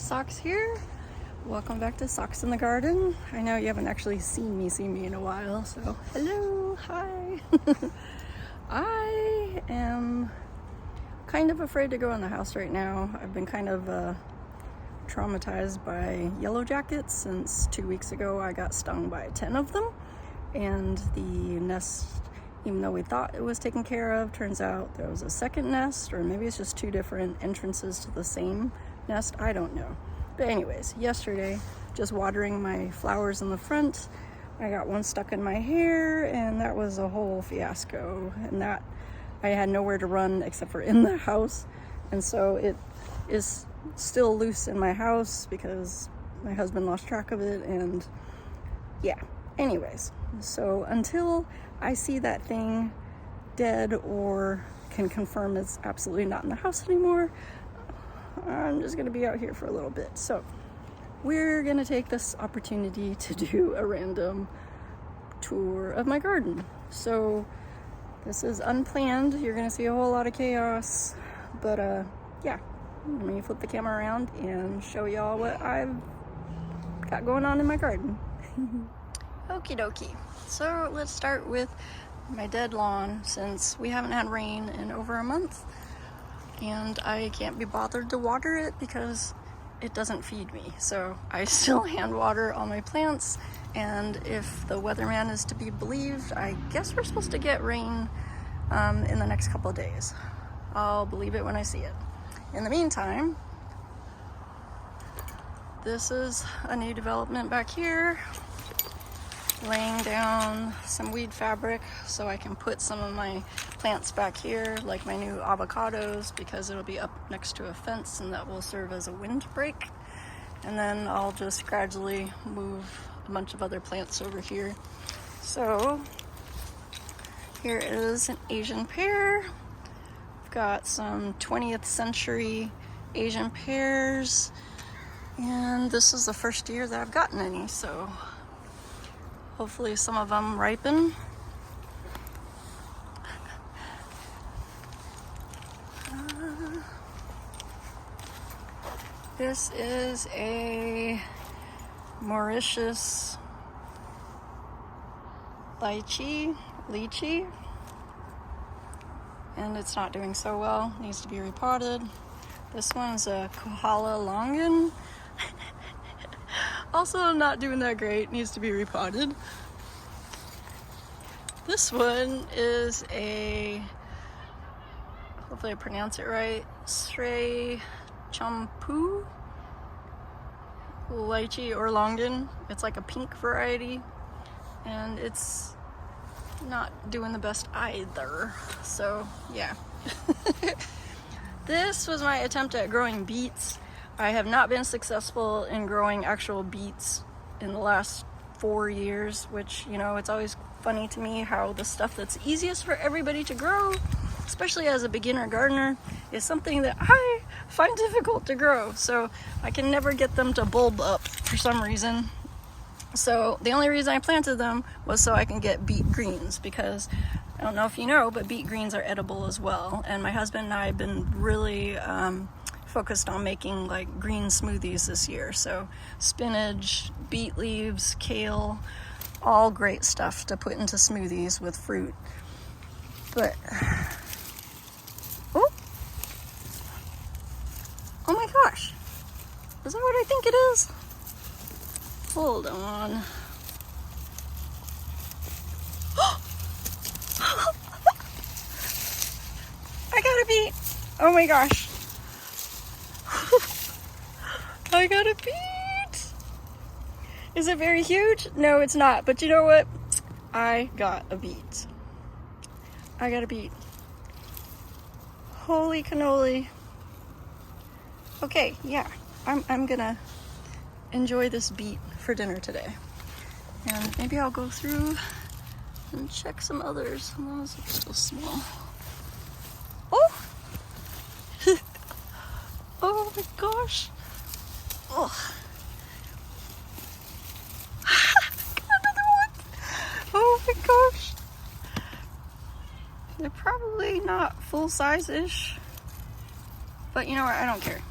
Socks here. Welcome back to Socks in the Garden. I know you haven't actually seen me in a while, so hello, hi. I am kind of afraid to go in the house right now. I've been kind of traumatized by yellow jackets since 2 weeks ago. I got stung by 10 of them, and the nest, even though we thought it was taken care of, turns out there was a second nest, or maybe it's just two different entrances to the same nest. I don't know. But anyways, yesterday, just watering my flowers in the front, I got one stuck in my hair, and that was a whole fiasco. And that I had nowhere to run except for in the house, and so it is still loose in my house because my husband lost track of it. And yeah, anyways, so until I see that thing dead or can confirm it's absolutely not in the house anymore, I'm just gonna be out here for a little bit. So we're gonna take this opportunity to do a random tour of my garden. So this is unplanned. You're gonna see a whole lot of chaos, but yeah, let me flip the camera around and show y'all what I've got going on in my garden. Okie dokie. So let's start with my dead lawn, since we haven't had rain in over a month and I can't be bothered to water it because it doesn't feed me. So I still hand water all my plants, and if the weatherman is to be believed, I guess we're supposed to get rain in the next couple of days. I'll believe it when I see it. In the meantime, this is a new development back here. Laying down some weed fabric so I can put some of my plants back here, like my new avocados, because it'll be up next to a fence and that will serve as a windbreak. And then I'll just gradually move a bunch of other plants over here. So here is an Asian pear. I've got some 20th century Asian pears, and this is the first year that I've gotten any, so hopefully some of them ripen. This is a Mauritius lychee, and it's not doing so well. Needs to be repotted. This one's a Kohala longan. Also not doing that great, needs to be repotted. This one is a, hopefully I pronounce it right, Srey Champu lychee or longan. It's like a pink variety, and it's not doing the best either. So yeah. This was my attempt at growing beets. I have not been successful in growing actual beets in the last 4 years, which, you know, it's always funny to me how the stuff that's easiest for everybody to grow, especially as a beginner gardener, is something that I find difficult to grow. So I can never get them to bulb up for some reason. So the only reason I planted them was so I can get beet greens, because I don't know if you know, but beet greens are edible as well. And my husband and I have been really focused on making like green smoothies this year. So spinach, beet leaves, kale, all great stuff to put into smoothies with fruit. But oh my gosh, is that what I think it is? Hold on. I got a beet. Oh my gosh. I got a beet. Is it very huge? No, it's not. But you know what? I got a beet. I got a beet. Holy cannoli. Okay, yeah. I'm gonna enjoy this beet for dinner today. And maybe I'll go through and check some others. Those are still small. Oh! Oh my gosh. Oh. Got another one. Oh my gosh. They're probably not full size-ish, but you know what? I don't care.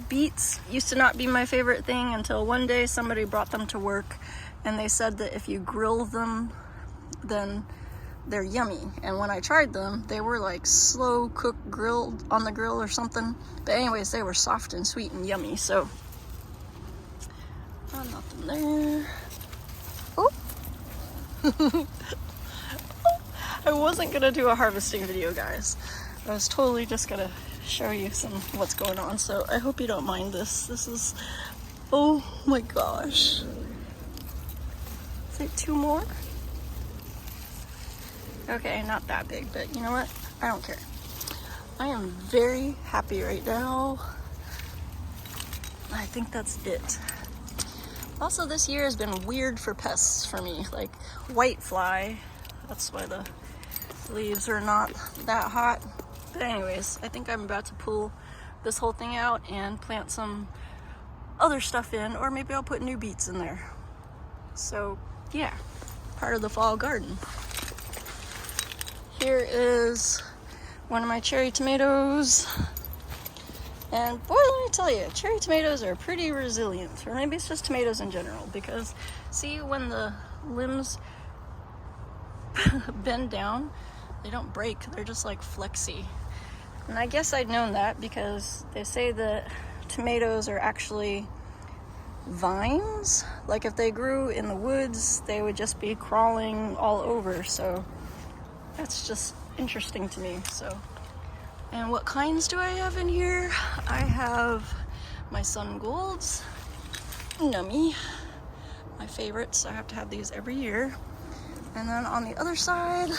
Beets used to not be my favorite thing until one day somebody brought them to work and they said that if you grill them, then they're yummy. And when I tried them, they were like slow cooked grilled on the grill or something. But anyways, they were soft and sweet and yummy. So nothing there. Oh. I wasn't gonna do a harvesting video, guys. I was totally just gonna show you what's going on. So I hope you don't mind this. This is, oh my gosh. Is it 2 more? Okay, not that big, but you know what? I don't care. I am very happy right now. I think that's it. Also, this year has been weird for pests for me, like whitefly. That's why the leaves are not that hot. But anyways, I think I'm about to pull this whole thing out and plant some other stuff in, or maybe I'll put new beets in there. So yeah, part of the fall garden. Here is one of my cherry tomatoes. And boy, let me tell you, cherry tomatoes are pretty resilient, or maybe it's just tomatoes in general, because see, when the limbs bend down, they don't break, they're just like flexy. And I guess I'd known that because they say that tomatoes are actually vines. Like if they grew in the woods, they would just be crawling all over. So that's just interesting to me. So, and what kinds do I have in here? I have my sun golds, nummy, my favorites. I have to have these every year. And then on the other side,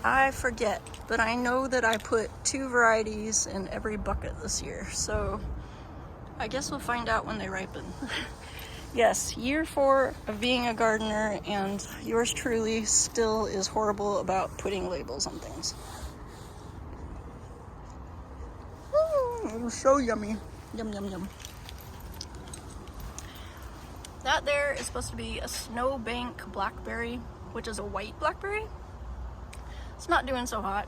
I forget, but I know that I put 2 varieties in every bucket this year. So I guess we'll find out when they ripen. Yes, year 4 of being a gardener, and yours truly still is horrible about putting labels on things. It was so yummy. Yum, yum, yum. That there is supposed to be a snowbank blackberry, which is a white blackberry. It's not doing so hot.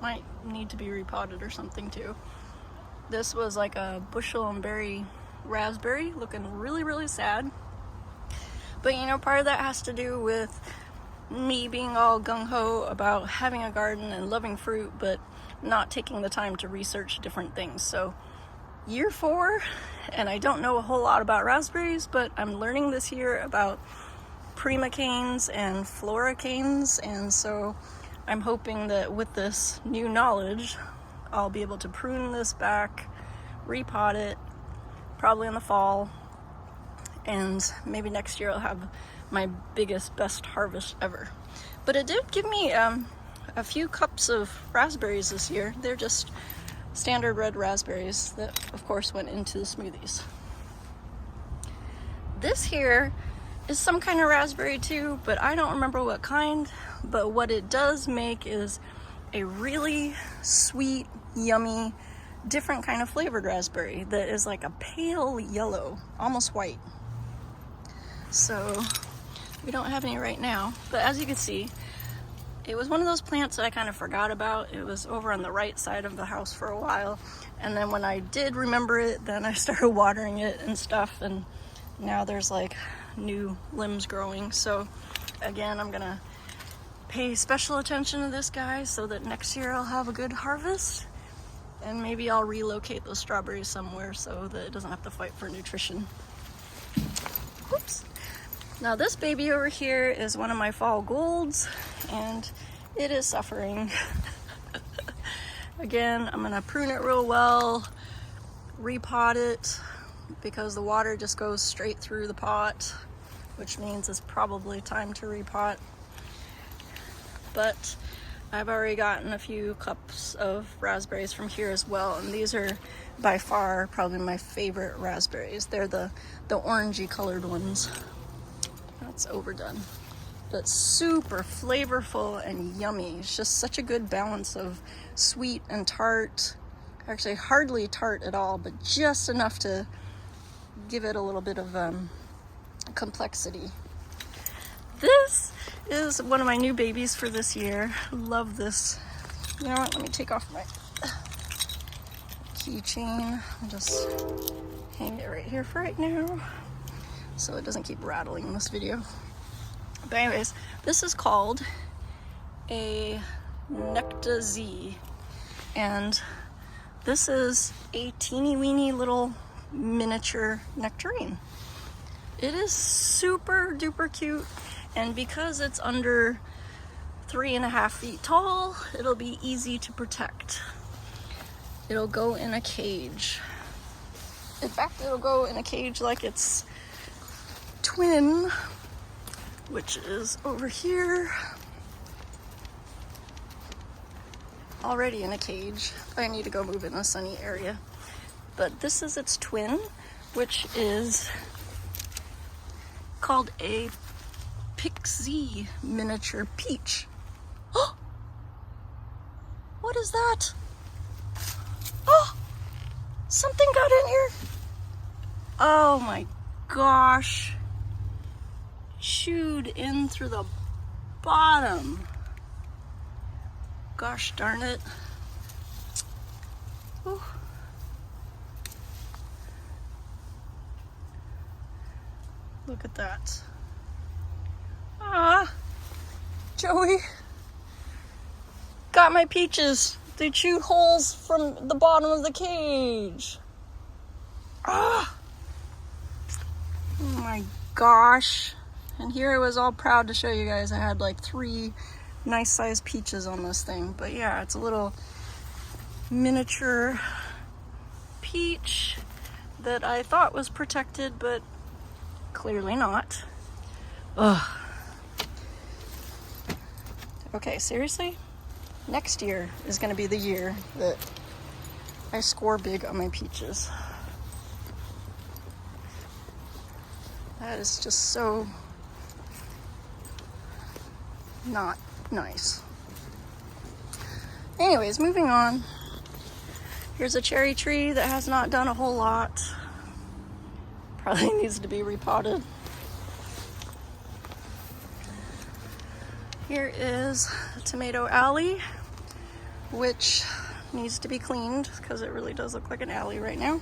Might need to be repotted or something too. This was like a bushel and berry raspberry, looking really, really sad. But you know, part of that has to do with me being all gung-ho about having a garden and loving fruit, but not taking the time to research different things. So year 4, and I don't know a whole lot about raspberries, but I'm learning this year about primocanes and floricanes, and so I'm hoping that with this new knowledge, I'll be able to prune this back, repot it, probably in the fall, and maybe next year I'll have my biggest, best harvest ever. But it did give me a few cups of raspberries this year. They're just standard red raspberries that, of course, went into the smoothies. This here is some kind of raspberry too, but I don't remember what kind. But what it does make is a really sweet, yummy, different kind of flavored raspberry that is like a pale yellow, almost white. So we don't have any right now, but as you can see, it was one of those plants that I kind of forgot about. It was over on the right side of the house for a while, and then when I did remember it, then I started watering it and stuff, and now there's like new limbs growing. So again, I'm gonna pay special attention to this guy so that next year I'll have a good harvest, and maybe I'll relocate those strawberries somewhere so that it doesn't have to fight for nutrition. Oops. Now this baby over here is one of my fall golds, and it is suffering. Again, I'm gonna prune it real well, repot it, because the water just goes straight through the pot, which means it's probably time to repot. But I've already gotten a few cups of raspberries from here as well, and these are by far probably my favorite raspberries. They're the orangey colored ones. That's overdone, but super flavorful and yummy. It's just such a good balance of sweet and tart. Actually hardly tart at all, but just enough to give it a little bit of complexity. This is one of my new babies for this year. Love this. You know what, let me take off my keychain. I'll just hang it right here for right now so it doesn't keep rattling in this video. But anyways, this is called a Necta Z, and this is a teeny weeny little miniature nectarine. It is super duper cute, and because it's under 3.5 feet tall, it'll be easy to protect. It'll go in a cage. In fact, it'll go in a cage like its twin, which is over here. Already in a cage. I need to go move in a sunny area. But this is its twin, which is called a Pixie miniature peach. Oh! What is that? Oh! Something got in here. Oh my gosh. Chewed in through the bottom. Gosh darn it. Ooh. Look at that. Ah, Joey got my peaches. They chew holes from the bottom of the cage. Ah, oh my gosh. And here I was all proud to show you guys I had like 3 nice sized peaches on this thing. But yeah, it's a little miniature peach that I thought was protected, but clearly not. Ugh. Okay, seriously? Next year is gonna be the year that I score big on my peaches. That is just so not nice. Anyways, moving on. Here's a cherry tree that has not done a whole lot. Probably needs to be repotted. Here is a tomato alley, which needs to be cleaned because it really does look like an alley right now.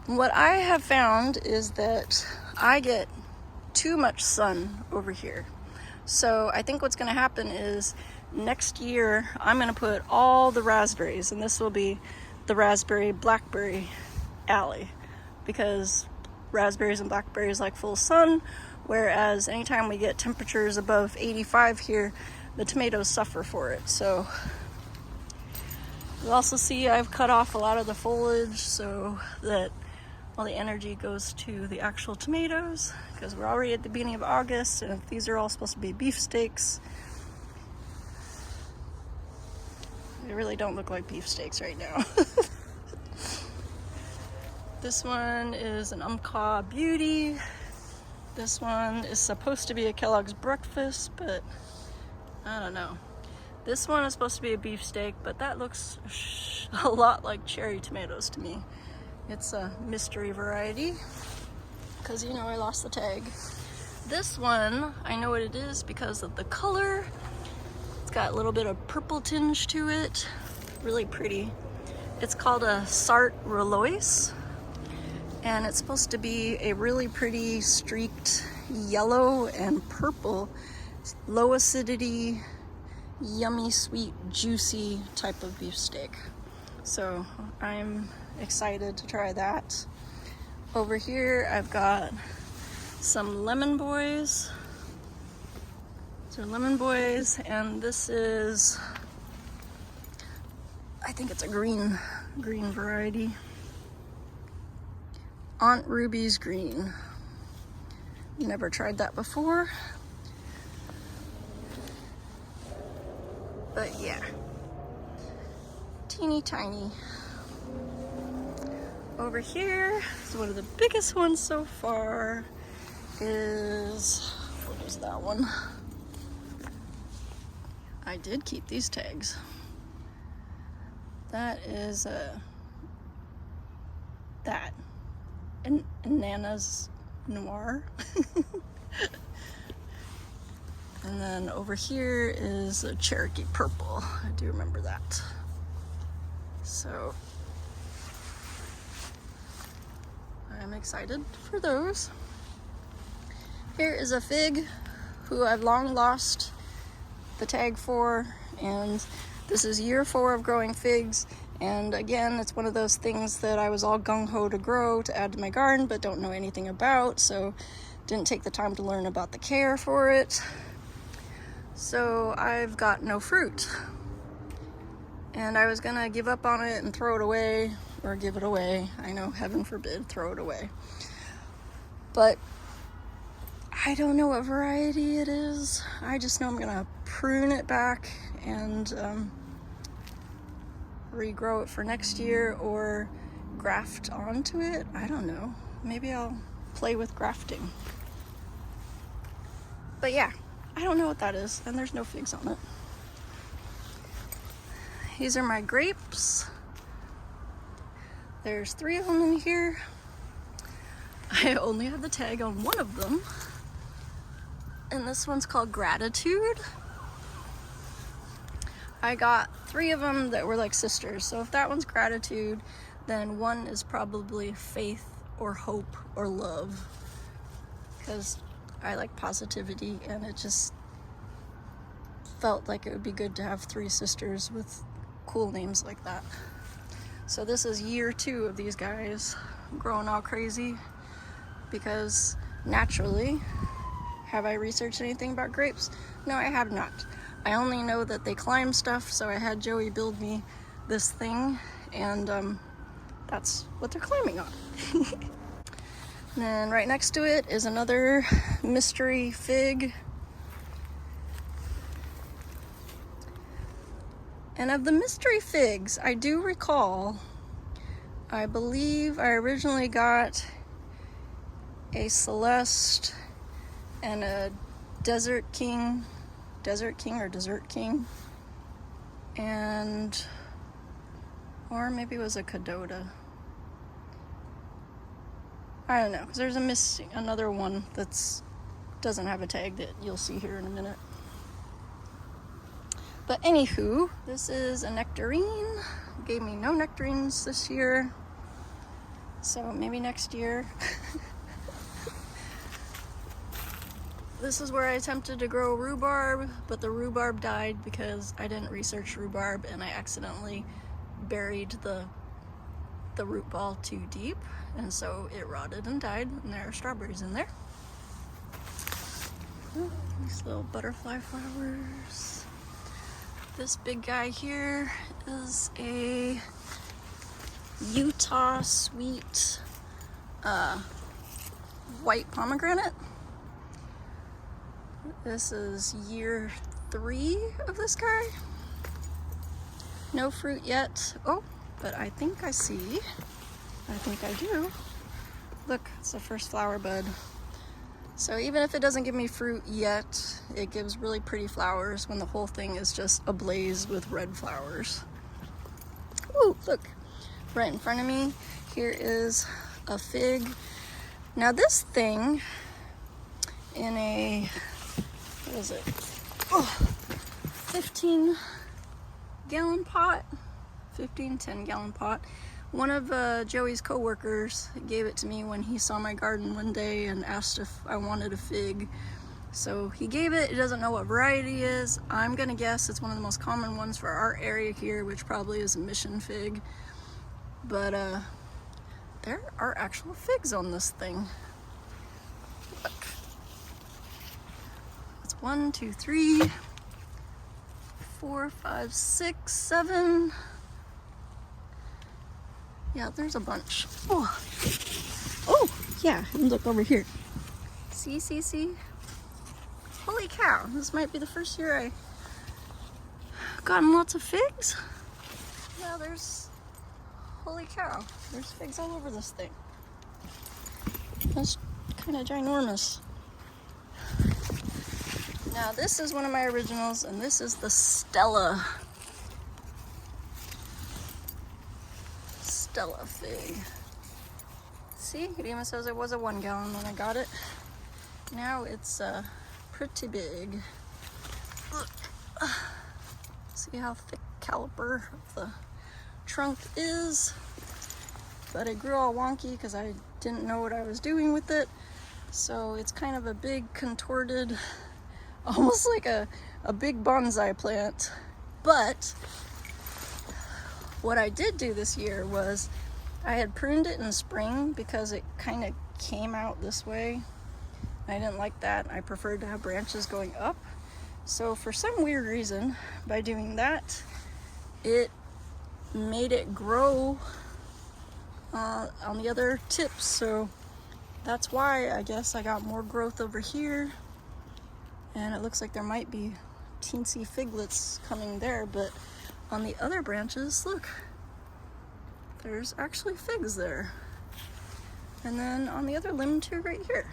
What I have found is that I get too much sun over here. So I think what's going to happen is next year I'm going to put all the raspberries, and this will be the raspberry blackberry alley, because raspberries and blackberries like full sun, whereas anytime we get temperatures above 85 here, the tomatoes suffer for it. So you'll also see I've cut off a lot of the foliage so that all the energy goes to the actual tomatoes, because we're already at the beginning of August, and if these are all supposed to be beefsteaks, they really don't look like beefsteaks right now. This one is an Umpqua Beauty. This one is supposed to be a Kellogg's Breakfast, but I don't know. This one is supposed to be a beefsteak, but that looks a lot like cherry tomatoes to me. It's a mystery variety, because you know I lost the tag. This one, I know what it is because of the color. It's got a little bit of purple tinge to it. Really pretty. It's called a Sart Relois, and it's supposed to be a really pretty streaked yellow and purple, low acidity, yummy, sweet, juicy type of beefsteak. So I'm excited to try that. Over here I've got some lemon boys. These are lemon boys, and this is, I think it's a green variety. Aunt Ruby's green. Never tried that before. But yeah, teeny tiny. Over here is one of the biggest ones so far. What is that one? I did keep these tags. That is Nana's Noir. And then over here is a Cherokee Purple. I do remember that. So I'm excited for those. Here is a fig who I've long lost the tag for, and this is year 4 of growing figs. And again, it's one of those things that I was all gung-ho to grow to add to my garden, but don't know anything about, so didn't take the time to learn about the care for it. So I've got no fruit. And I was gonna give up on it and throw it away, or give it away. I know, heaven forbid, throw it away. But I don't know what variety it is. I just know I'm gonna prune it back and regrow it for next year, or graft onto it. I don't know. Maybe I'll play with grafting. But yeah, I don't know what that is, and there's no figs on it. These are my grapes. There's 3 of them in here. I only have the tag on one of them, and this one's called Gratitude. I got 3 of them that were like sisters, so if that one's Gratitude, then one is probably Faith or Hope or Love, because I like positivity, and it just felt like it would be good to have 3 sisters with cool names like that. So this is year 2 of these guys growing all crazy, because naturally, have I researched anything about grapes? No, I have not. I only know that they climb stuff, so I had Joey build me this thing, and that's what they're climbing on. Then right next to it is another mystery fig. And of the mystery figs, I do recall, I believe I originally got a Celeste and a Desert King, and, or maybe it was a Cadota. I don't know, because there's another one that's doesn't have a tag that you'll see here in a minute. But anywho, this is a nectarine. Gave me no nectarines this year, so maybe next year. This is where I attempted to grow rhubarb, but the rhubarb died because I didn't research rhubarb and I accidentally buried the root ball too deep, and so it rotted and died, and there are strawberries in there. Oh, these little butterfly flowers. This big guy here is a Utah sweet white pomegranate. This is year 3 of this guy. No fruit yet. Oh, but I think I see. I think I do. Look, it's the first flower bud. So even if it doesn't give me fruit yet, it gives really pretty flowers when the whole thing is just ablaze with red flowers. Ooh, look, right in front of me, here is a fig. Now this thing, in a, what is it? Oh, 15-gallon pot, 10-gallon pot. One of Joey's co-workers gave it to me when he saw my garden one day and asked if I wanted a fig. So he gave it. He doesn't know what variety it is. I'm gonna guess it's one of the most common ones for our area here, which probably is a mission fig. But there are actual figs on this thing. Look. It's 1, 2, 3, 4, 5, 6, 7. Yeah, there's a bunch. Oh, oh, yeah, and look over here. See? Holy cow, this might be the first year I gotten lots of figs. Yeah, holy cow, there's figs all over this thing. That's kind of ginormous. Now this is one of my originals, and this is the Stella fig. See, it even says it was a 1 gallon when I got it. Now it's pretty big. Look. See how thick caliper of the trunk is, but it grew all wonky because I didn't know what I was doing with it. So it's kind of a big contorted, almost like a big bonsai plant. But what I did do this year was I had pruned it in spring because it kind of came out this way. I didn't like that. I preferred to have branches going up. So for some weird reason, by doing that, it made it grow on the other tips. So that's why I guess I got more growth over here. And it looks like there might be teensy figlets coming there, but on the other branches, look, there's actually figs there. And then on the other limb too, right here.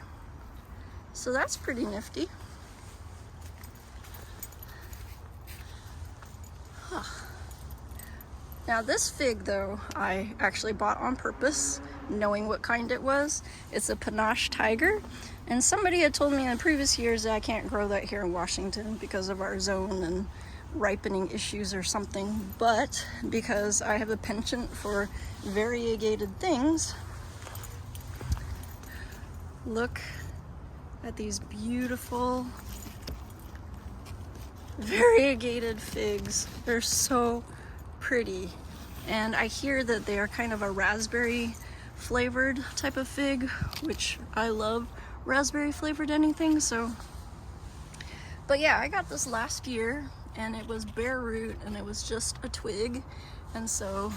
So that's pretty nifty. Huh. Now this fig though, I actually bought on purpose, knowing what kind it was. It's a Panache Tiger. And somebody had told me in previous years that I can't grow that here in Washington because of our zone and ripening issues or something. But because I have a penchant for variegated things, look at these beautiful variegated figs. They're so pretty. And I hear that they are kind of a raspberry flavored type of fig, which I love raspberry flavored anything. So, but yeah, I got this last year and it was bare root and it was just a twig. And so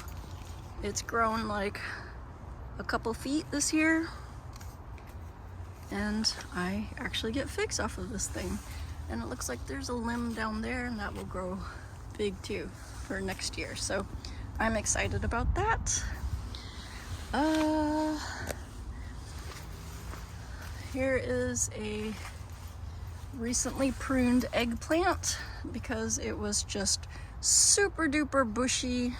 it's grown like a couple feet this year. And I actually get figs off of this thing. And it looks like there's a limb down there and that will grow big too for next year. So I'm excited about that. Here is a recently pruned eggplant because it was just super duper bushy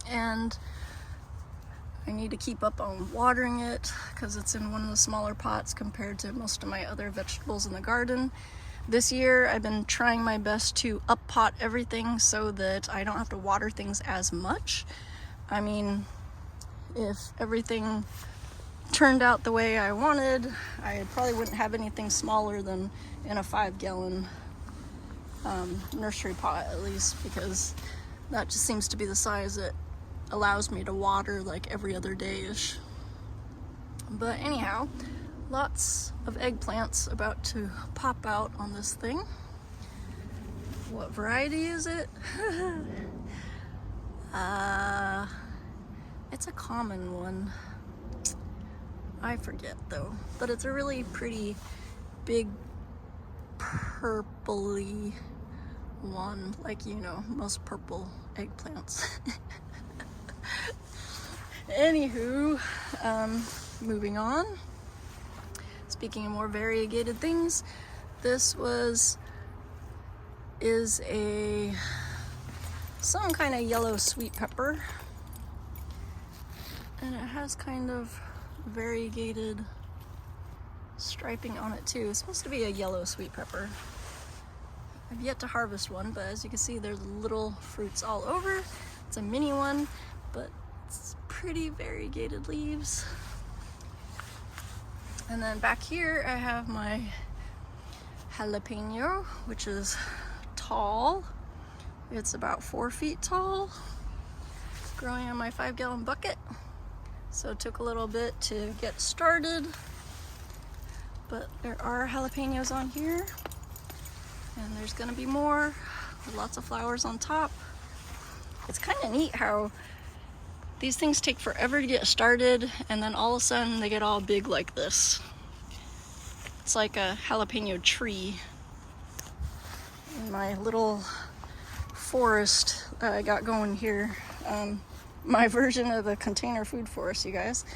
and I need to keep up on watering it because it's in one of the smaller pots compared to most of my other vegetables in the garden. This year I've been trying my best to up pot everything so that I don't have to water things as much. I mean, if everything turned out the way I wanted, I probably wouldn't have anything smaller than in a 5-gallon nursery pot, at least, because that just seems to be the size that allows me to water like every other day-ish. But anyhow, lots of eggplants about to pop out on this thing. What variety is it? It's a common one. I forget though, but it's a really pretty big purpley one, like, you know, most purple eggplants. Anywho, moving on. Speaking of more variegated things, this is some kind of yellow sweet pepper, and it has kind of variegated striping on it too. It's supposed to be a yellow sweet pepper. I've yet to harvest one, but as you can see, there's little fruits all over. It's a mini one, but it's pretty variegated leaves. And then back here I have my jalapeno, which is tall. It's about 4 feet tall, growing on my 5-gallon bucket. So it took a little bit to get started, but there are jalapenos on here, and there's gonna be more, lots of flowers on top. It's kind of neat how these things take forever to get started, and then all of a sudden they get all big like this. It's like a jalapeno tree. In my little forest I got going here, my version of a container food forest, you guys.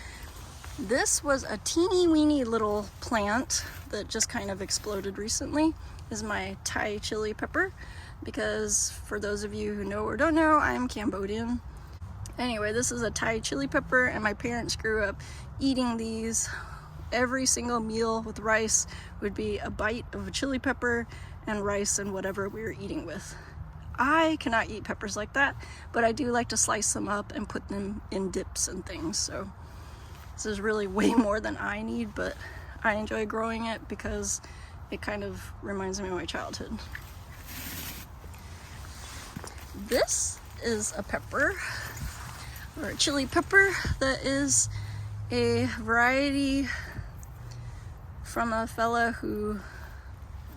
This was a teeny weeny little plant that just kind of exploded recently. This is my Thai chili pepper, because for those of you who know or don't know, I'm Cambodian. Anyway, this is a Thai chili pepper, and my parents grew up eating these. Every single meal with rice would be a bite of a chili pepper and rice and whatever we were eating with. I cannot eat peppers like that, but I do like to slice them up and put them in dips and things. So this is really way more than I need, but I enjoy growing it because it kind of reminds me of my childhood. This is a pepper, or a chili pepper, that is a variety from a fella who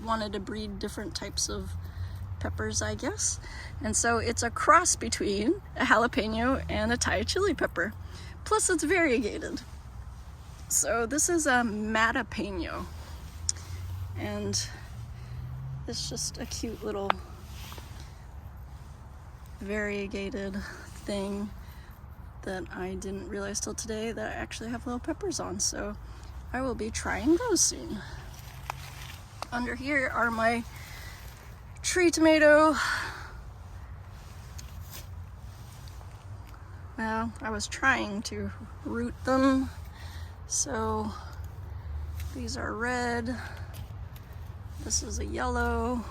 wanted to breed different types of peppers, I guess. And so it's a cross between a jalapeno and a Thai chili pepper. Plus it's variegated. So this is a matapeno. And it's just a cute little variegated thing that I didn't realize till today that I actually have little peppers on. So I will be trying those soon. Under here are my tree tomato. Well, I was trying to root them. So these are red. This is a yellow.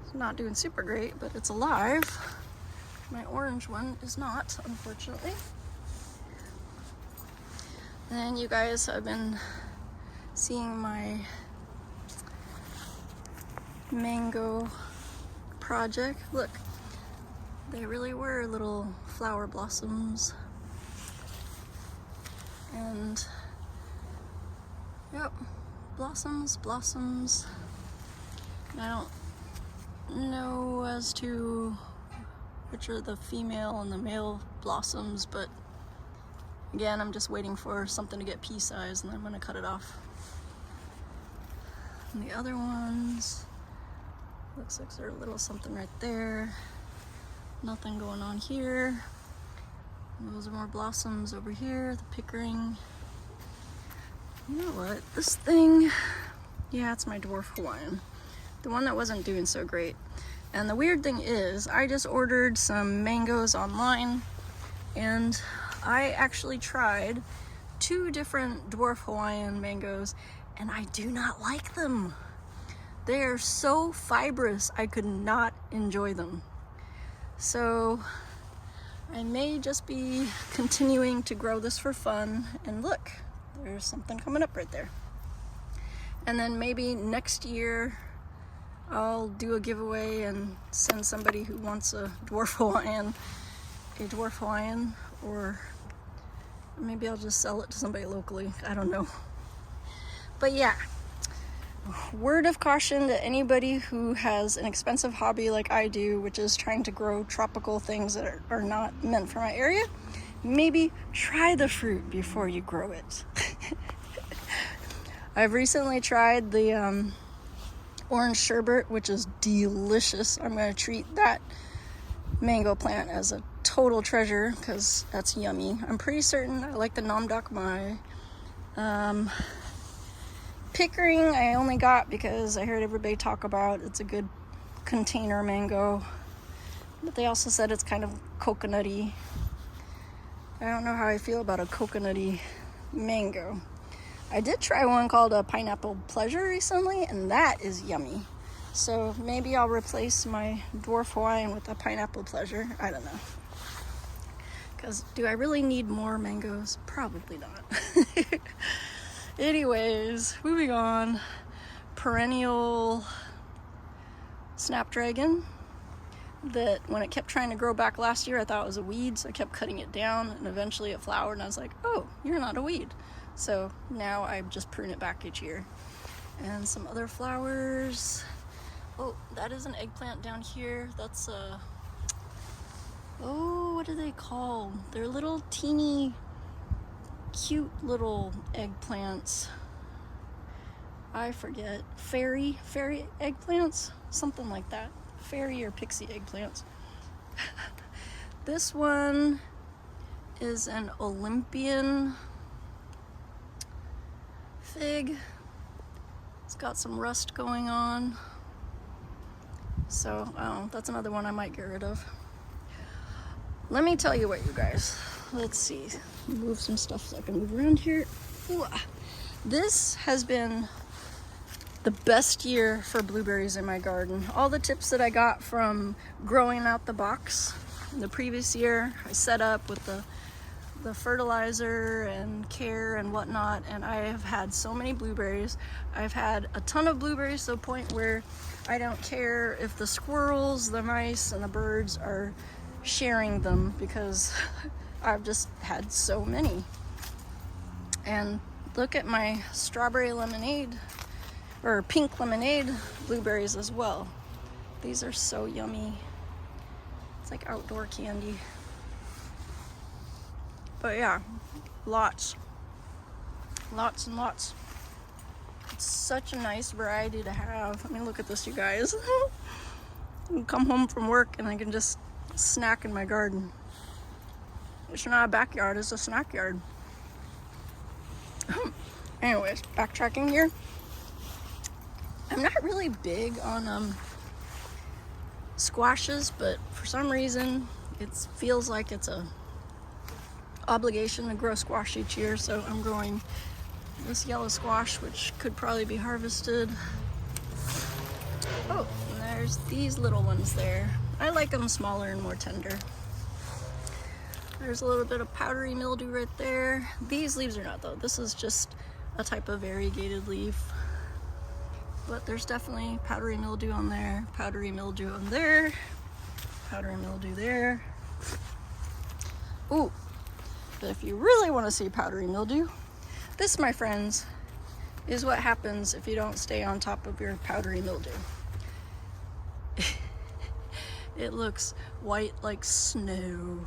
It's not doing super great, but it's alive. My orange one is not, unfortunately. Then you guys have been seeing my mango project. Look, they really were little flower blossoms. And yep, blossoms. I don't know as to which are the female and the male blossoms, but again, I'm just waiting for something to get pea size and then I'm gonna cut it off. And the other ones, looks like there's a little something right there. Nothing going on here. And those are more blossoms over here, the pickering. You know what, this thing, yeah, it's my dwarf Hawaiian. The one that wasn't doing so great. And the weird thing is, I just ordered some mangoes online and I actually tried 2 different dwarf Hawaiian mangoes and I do not like them. They are so fibrous, I could not enjoy them. So I may just be continuing to grow this for fun, and look, there's something coming up right there. And then maybe next year I'll do a giveaway and send somebody who wants a dwarf Hawaiian, or maybe I'll just sell it to somebody locally. I don't know. But yeah, word of caution to anybody who has an expensive hobby like I do, which is trying to grow tropical things that are not meant for my area. Maybe try the fruit before you grow it. I've recently tried the orange sherbet, which is delicious. I'm going to treat that mango plant as a total treasure because that's yummy. I'm pretty certain I like the Nam Dak Mai. Pickering I only got because I heard everybody talk about it's a good container mango, but they also said it's kind of coconutty. I don't know how I feel about a coconutty mango. I did try one called a pineapple pleasure recently, and that is yummy. So maybe I'll replace my dwarf Hawaiian with a pineapple pleasure. I don't know. Because do I really need more mangoes? Probably not. Anyways, moving on. Perennial snapdragon that when it kept trying to grow back last year, I thought it was a weed, so I kept cutting it down, and eventually it flowered, and I was like, oh, you're not a weed. So now I just prune it back each year. And some other flowers. Oh, that is an eggplant down here. That's a, oh, what are they called? They're little teeny cute little eggplants. I forget. Fairy eggplants? Something like that. Fairy or pixie eggplants. This one is an Olympian fig. It's got some rust going on. So, that's another one I might get rid of. Let me tell you what, you guys. Let's see. Move some stuff so I can move around here. Ooh. This has been the best year for blueberries in my garden. All the tips that I got from growing out the box the previous year, I set up with the fertilizer and care and whatnot, and I have had so many blueberries. I've had a ton of blueberries to the point where I don't care if the squirrels, the mice, and the birds are sharing them because I've just had so many. And look at my strawberry lemonade, or pink lemonade blueberries as well. These are so yummy. It's like outdoor candy. But yeah, lots and lots. It's such a nice variety to have. I mean, look at this, you guys. I can come home from work and I can just snack in my garden. It's not a backyard, it's a snack yard. Anyways, backtracking here. I'm not really big on squashes, but for some reason it feels like it's a obligation to grow squash each year, so I'm growing this yellow squash, which could probably be harvested. Oh, and there's these little ones there. I like them smaller and more tender. There's a little bit of powdery mildew right there. These leaves are not, though. This is just a type of variegated leaf. But there's definitely powdery mildew on there, powdery mildew on there, powdery mildew there. Ooh. But if you really want to see powdery mildew, this, my friends, is what happens if you don't stay on top of your powdery mildew. It looks white like snow,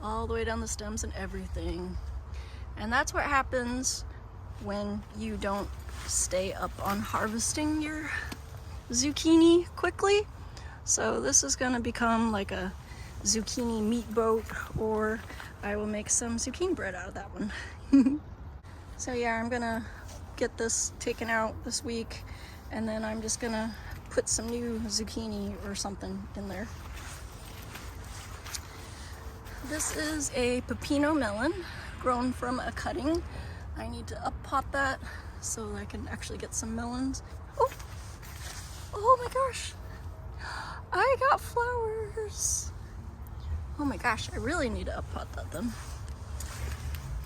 all the way down the stems and everything. And that's what happens when you don't stay up on harvesting your zucchini quickly. So this is going to become like a zucchini meat boat, or I will make some zucchini bread out of that one. So yeah, I'm gonna get this taken out this week, and then I'm just gonna put some new zucchini or something in there. This is a pepino melon grown from a cutting. I need to up pot that so I can actually get some melons. Oh my gosh, I got flowers. Oh my gosh, I really need to up pot that then.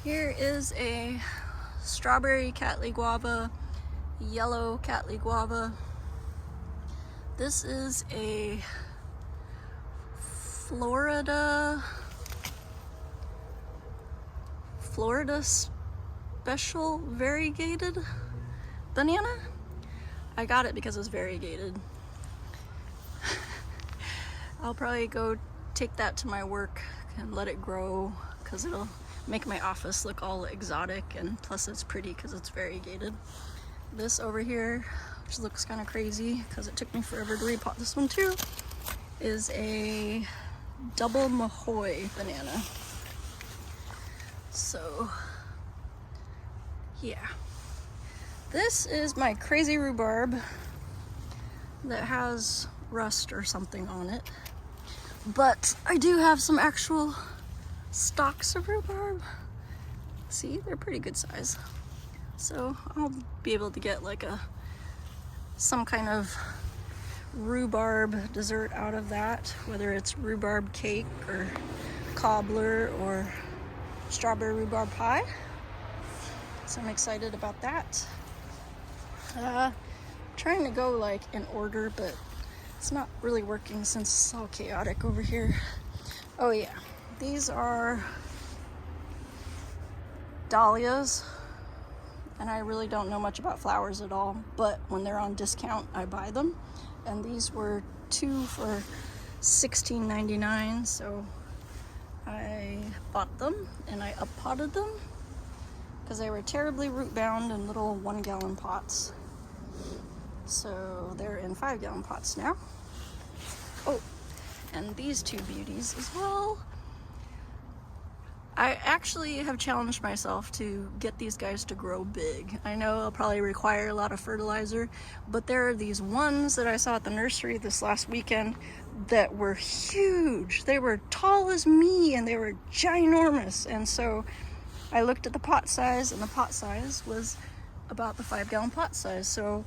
Here is a strawberry Cattleya guava, yellow Cattleya guava. This is a Florida special variegated banana. I got it because it's variegated. I'll probably go take that to my work and let it grow because it'll make my office look all exotic, and plus it's pretty because it's variegated. This over here, which looks kind of crazy because it took me forever to repot this one too, is a double Mahoy banana. So yeah, this is my crazy rhubarb that has rust or something on it. But I do have some actual stalks of rhubarb. See, they're pretty good size. So I'll be able to get like some kind of rhubarb dessert out of that, whether it's rhubarb cake or cobbler or strawberry rhubarb pie. So I'm excited about that. Trying to go like in order, but it's not really working since it's all chaotic over here. Oh yeah, these are dahlias, and I really don't know much about flowers at all, but when they're on discount I buy them, and these were 2 for $16.99, so I bought them and I up potted them because they were terribly root bound in little 1-gallon pots. So they're in 5-gallon pots now. Oh, and these two beauties as well. I actually have challenged myself to get these guys to grow big. I know it'll probably require a lot of fertilizer, but there are these ones that I saw at the nursery this last weekend that were huge. They were tall as me and they were ginormous. And so I looked at the pot size, and the pot size was about the 5-gallon pot size. So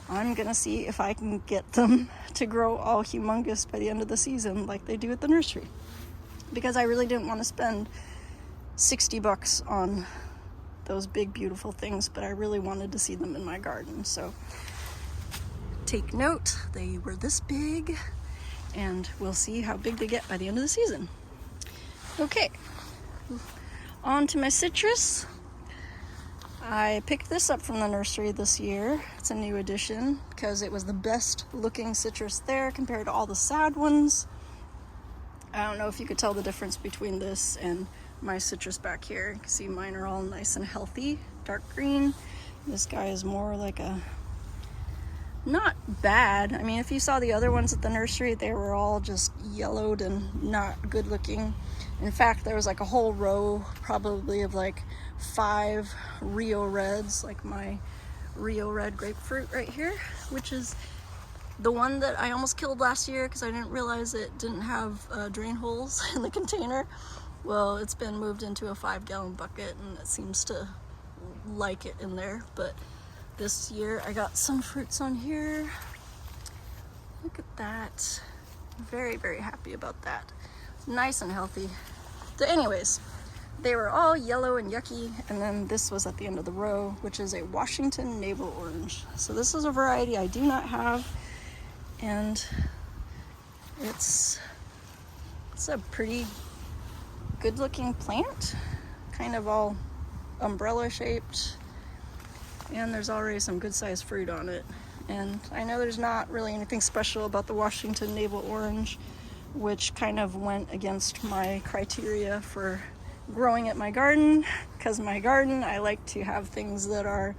I'm gonna see if I can get them to grow all humongous by the end of the season like they do at the nursery, because I really didn't want to spend $60 on those big beautiful things, but I really wanted to see them in my garden. So take note, they were this big, and we'll see how big they get by the end of the season. Okay, on to my citrus. I picked this up from the nursery this year. It's a new addition because it was the best looking citrus there compared to all the sad ones. I don't know if you could tell the difference between this and my citrus back here. You can see mine are all nice and healthy, dark green. This guy is more like a, not bad. I mean, if you saw the other ones at the nursery, they were all just yellowed and not good looking. In fact, there was like a whole row probably of like 5 Rio Reds, like my Rio Red grapefruit right here, which is the one that I almost killed last year because I didn't realize it didn't have drain holes in the container. Well, it's been moved into a 5-gallon bucket and it seems to like it in there. But this year I got some fruits on here. Look at that. Very, very happy about that. Nice and healthy. So anyways, they were all yellow and yucky, and then this was at the end of the row, which is a Washington navel orange. So this is a variety I do not have, and it's a pretty good looking plant, kind of all umbrella shaped, and there's already some good sized fruit on it. And I know there's not really anything special about the Washington navel orange, which kind of went against my criteria for growing at my garden, because my garden I like to have things that are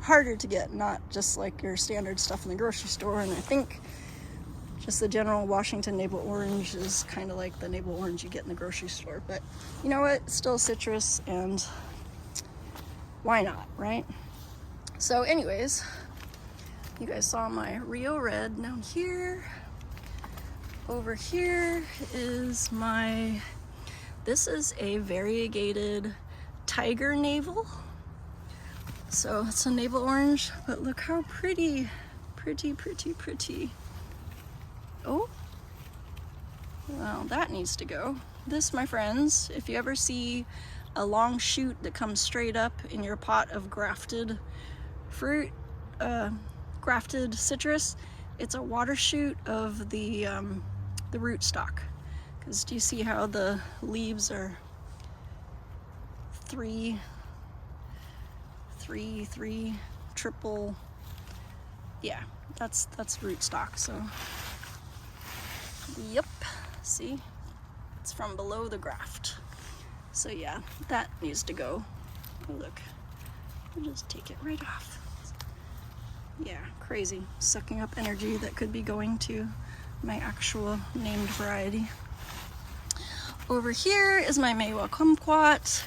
harder to get, not just like your standard stuff in the grocery store. And I think just the general Washington navel orange is kind of like the navel orange you get in the grocery store. But you know what, it's still citrus, and why not, right? So anyways, you guys saw my Rio Red down here. Over here is this is a variegated tiger navel. So it's a navel orange, but look how pretty. Oh, well, that needs to go. This, my friends, if you ever see a long shoot that comes straight up in your pot of grafted fruit, grafted citrus, it's a water shoot of the rootstock. Because do you see how the leaves are three, triple? Yeah, that's rootstock. So, yep. See, it's from below the graft. So yeah, that needs to go. Oh, look, I'll just take it right off. Yeah, crazy, sucking up energy that could be going to my actual named variety. Over here is my Maywa kumquat,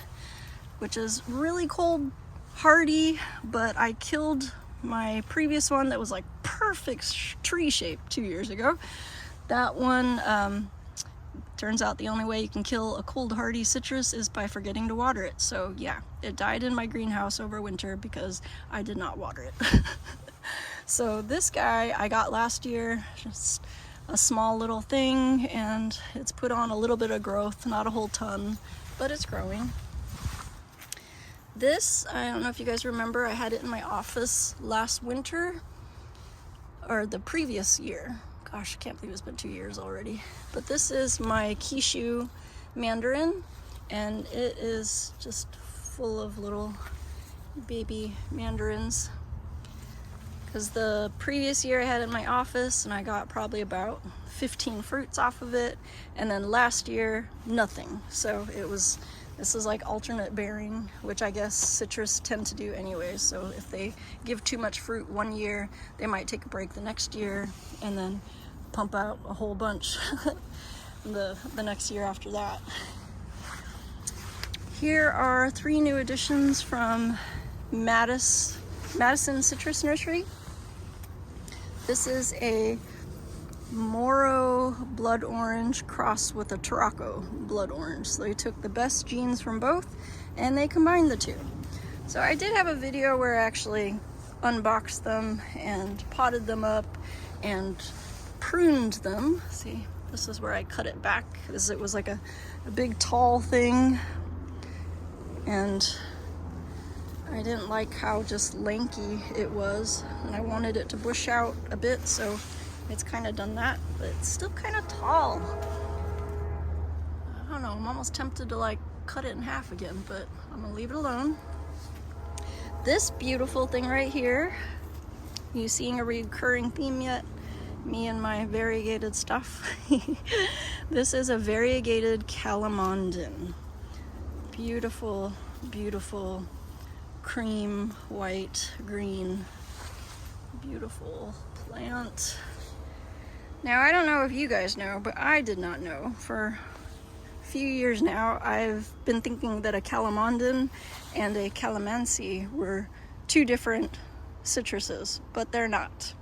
which is really cold hardy, but I killed my previous one that was like perfect tree shape 2 years ago. That one, turns out the only way you can kill a cold hardy citrus is by forgetting to water it. So yeah, it died in my greenhouse over winter because I did not water it. So this guy I got last year, just a small little thing, and it's put on a little bit of growth, not a whole ton, but it's growing. This, I don't know if you guys remember, I had it in my office last winter, or the previous year. Gosh, I can't believe it's been 2 years already. But this is my Kishu mandarin, and it is just full of little baby mandarins. Because the previous year I had it in my office and I got probably about 15 fruits off of it, and then last year nothing. So this is like alternate bearing, which I guess citrus tend to do anyway. So if they give too much fruit one year, they might take a break the next year and then pump out a whole bunch the next year after that. Here are 3 new additions from Madison Citrus Nursery. This is a Moro blood orange crossed with a Tarocco blood orange. So they took the best genes from both and they combined the two. So I did have a video where I actually unboxed them and potted them up and pruned them. See, this is where I cut it back because it was like a big tall thing, and I didn't like how just lanky it was, and I wanted it to bush out a bit, so it's kind of done that, but it's still kind of tall. I don't know, I'm almost tempted to like cut it in half again, but I'm gonna leave it alone. This beautiful thing right here, you seeing a recurring theme yet? Me and my variegated stuff. This is a variegated calamondin. Beautiful, beautiful cream, white, green, beautiful plant. Now, I don't know if you guys know, but I did not know. For a few years now, I've been thinking that a calamondin and a calamansi were two different citruses, but they're not.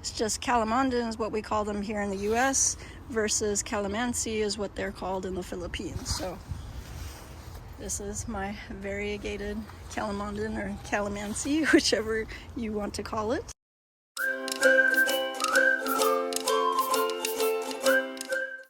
It's just calamondin is what we call them here in the US versus calamansi is what they're called in the Philippines. So this is my variegated calamondin or calamansi, whichever you want to call it.